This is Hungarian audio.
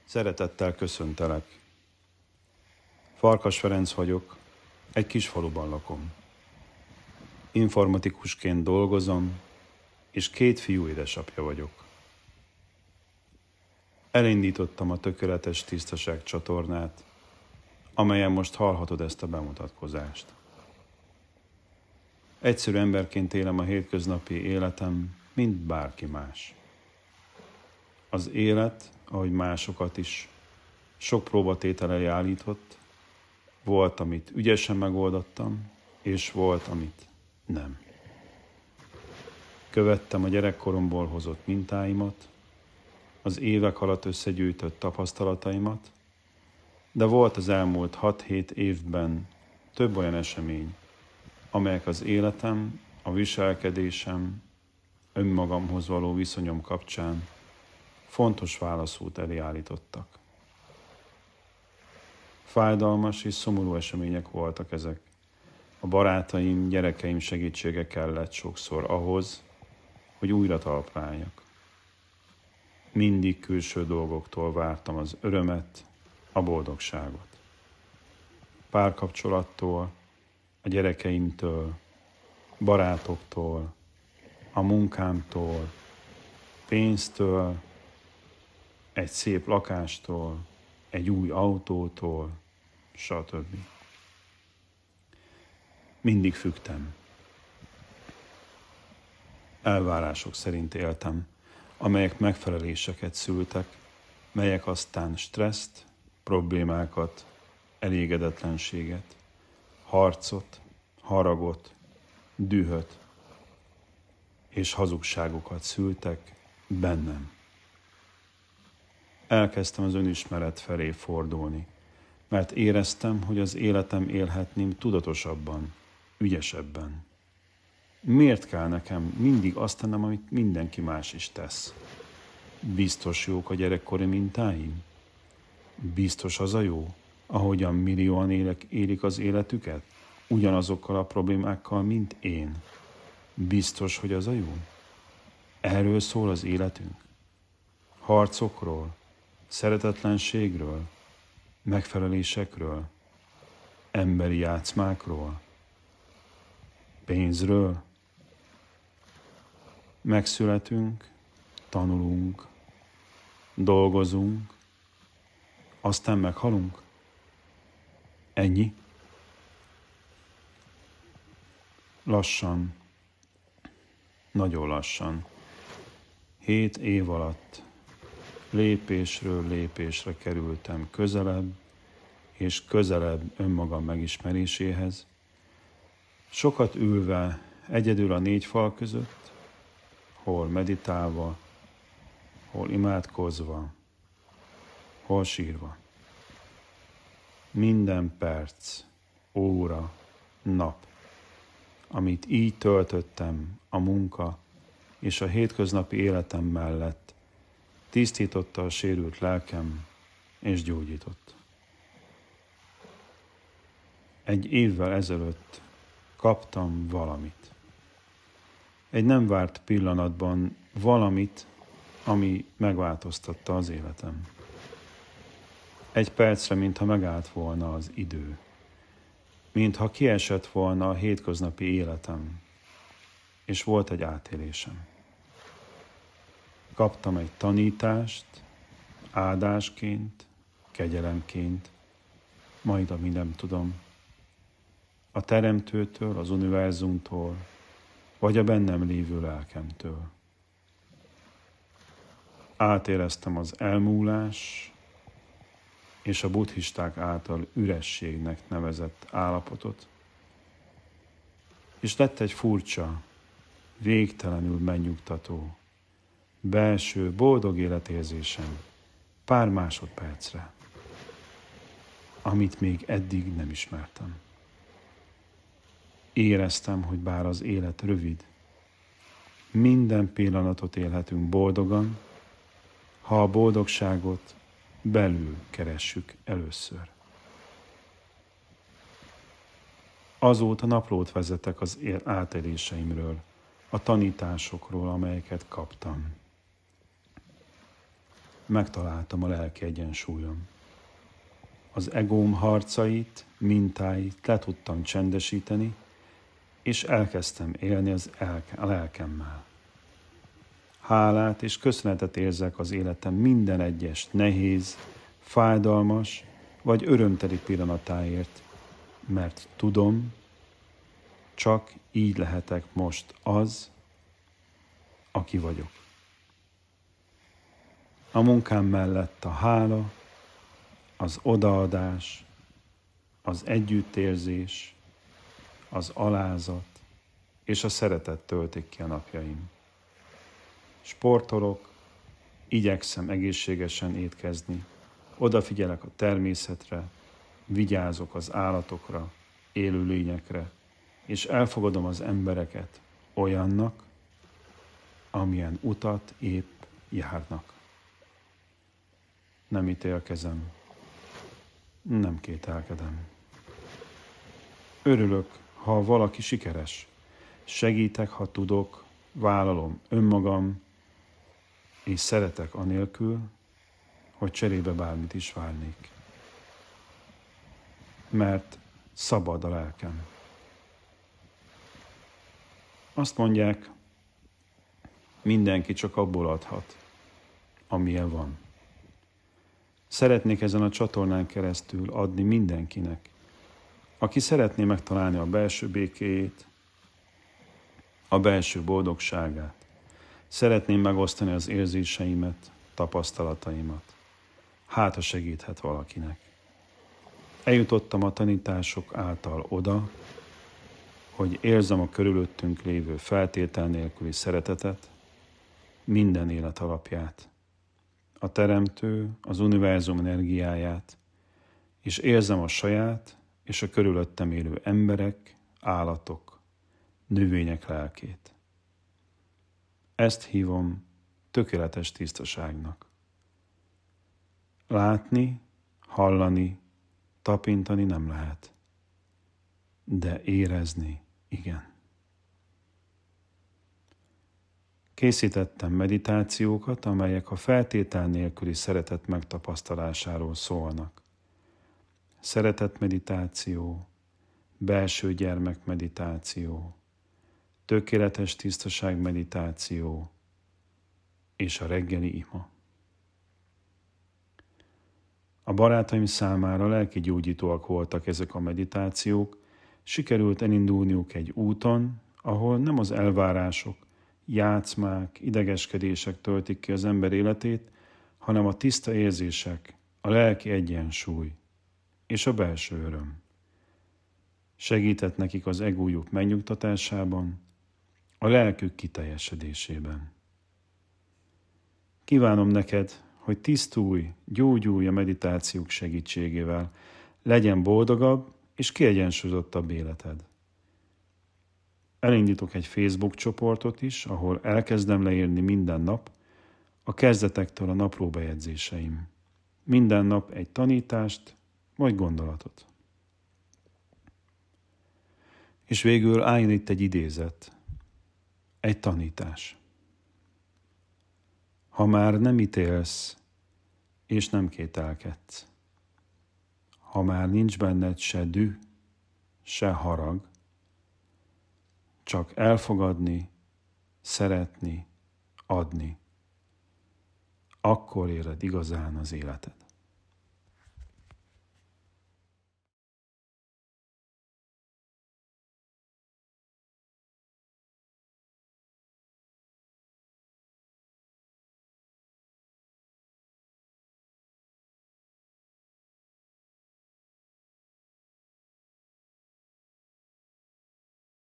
Szeretettel köszöntelek. Farkas Ferenc vagyok, egy kis faluban lakom. Informatikusként dolgozom, és 2 fiú édesapja vagyok. Elindítottam a Tökéletes Tisztaság csatornát, amelyen most hallhatod ezt a bemutatkozást. Egyszerű emberként élem a hétköznapi életem, mint bárki más. Az élet, ahogy másokat is, sok próbatétel elé állított, volt, amit ügyesen megoldottam, és volt, amit nem. Követtem a gyerekkoromból hozott mintáimat, az évek alatt összegyűjtött tapasztalataimat, de volt az elmúlt 6-7 évben több olyan esemény, amelyek az életem, a viselkedésem, önmagamhoz való viszonyom kapcsán fontos válaszút elé állítottak. Fájdalmas és szomorú események voltak ezek. A barátaim, gyerekeim segítsége kellett sokszor ahhoz, hogy újra talpra álljak. Mindig külső dolgoktól vártam az örömet, a boldogságot. Párkapcsolattól, a gyerekeimtől, barátoktól, a munkámtól, pénztől, egy szép lakástól, egy új autótól, stb. Mindig függtem. Elvárások szerint éltem, amelyek megfeleléseket szültek, melyek aztán stresszt, problémákat, elégedetlenséget, harcot, haragot, dühöt és hazugságokat szültek bennem. Elkezdtem az önismeret felé fordulni, mert éreztem, hogy az életem élhetném tudatosabban, ügyesebben. Miért kell nekem mindig azt tennem, amit mindenki más is tesz? Biztos jók a gyerekkori mintáim? Biztos az a jó, ahogyan millióan élik az életüket, ugyanazokkal a problémákkal, mint én? Biztos, hogy az a jó? Erről szól az életünk? Harcokról, szeretetlenségről, megfelelésekről, emberi játszmákról, pénzről. Megszületünk, tanulunk, dolgozunk, aztán meghalunk. Ennyi? Lassan, nagyon lassan, 7 év alatt lépésről lépésre kerültem közelebb és közelebb önmagam megismeréséhez, sokat ülve egyedül a 4 fal között, hol meditálva, hol imádkozva, hol sírva. Minden perc, óra, nap, amit így töltöttem a munka és a hétköznapi életem mellett, tisztította a sérült lelkem és gyógyított. 1 évvel ezelőtt kaptam valamit. Egy nem várt pillanatban valamit, ami megváltoztatta az életem. 1 percre, mintha megállt volna az idő. Mintha kiesett volna a hétköznapi életem, és volt egy átélésem. Kaptam egy tanítást, áldásként, kegyelemként, majd ami nem tudom, a Teremtőtől, az univerzumtól, vagy a bennem lévő lelkemtől. Átéreztem az elmúlás és a buddhisták által ürességnek nevezett állapotot, és lett egy furcsa, végtelenül megnyugtató, belső, boldog életérzésem pár másodpercre, amit még eddig nem ismertem. Éreztem, hogy bár az élet rövid, minden pillanatot élhetünk boldogan, ha a boldogságot belül keressük először. Azóta naplót vezetek az átéléseimről, a tanításokról, amelyeket kaptam. megtaláltam a lelki egyensúlyom. Az egóm harcait, mintáit le tudtam csendesíteni, és elkezdtem élni a lelkemmel. Hálát és köszönetet érzek az életem minden egyes nehéz, fájdalmas vagy örömteli pillanatáért, mert tudom, csak így lehetek most az, aki vagyok. A munkám mellett a hála, az odaadás, az együttérzés, az alázat és a szeretet töltik ki a napjaim. Sportolok, igyekszem egészségesen étkezni, odafigyelek a természetre, vigyázok az állatokra, élőlényekre, és elfogadom az embereket olyannak, amilyen utat épp járnak. Nem ítélkezem, nem kételkedem. Örülök, ha valaki sikeres. Segítek, ha tudok, vállalom önmagam, és szeretek anélkül, hogy cserébe bármit is várnék. Mert szabad a lelkem. Azt mondják, mindenki csak abból adhat, amilyen van. Szeretnék ezen a csatornán keresztül adni mindenkinek, aki szeretné megtalálni a belső békéjét, a belső boldogságát. Szeretném megosztani az érzéseimet, tapasztalataimat. Hát, ha segíthet valakinek. Eljutottam a tanítások által oda, hogy érzem a körülöttünk lévő feltétel nélküli szeretetet, minden élet alapját, a teremtő, az univerzum energiáját, és érzem a saját és a körülöttem élő emberek, állatok, növények lelkét. Ezt hívom tökéletes tisztaságnak. Látni, hallani, tapintani nem lehet, de érezni igen. Készítettem meditációkat, amelyek a feltétel nélküli szeretet megtapasztalásáról szólnak. Szeretetmeditáció, belső gyermek meditáció, tökéletes tisztaság meditáció és a reggeli ima. A barátaim számára lelki gyógyítóak voltak ezek a meditációk, sikerült elindulniuk egy úton, ahol nem az elvárások, játszmák, idegeskedések töltik ki az ember életét, hanem a tiszta érzések, a lelki egyensúly és a belső öröm. Segített nekik az egójuk megnyugtatásában, a lelkük kiteljesedésében. Kívánom neked, hogy tisztulj, gyógyulj a meditációk segítségével, legyen boldogabb és kiegyensúlyozottabb életed. Elindítok egy Facebook csoportot is, ahol elkezdem leírni minden nap a kezdetektől a naplóbejegyzéseim. Minden nap egy tanítást vagy gondolatot. És végül álljon itt egy idézet, egy tanítás. Ha már nem ítélsz, és nem kételkedsz, ha már nincs benned se düh, se harag, csak elfogadni, szeretni, adni, akkor éred igazán az életed.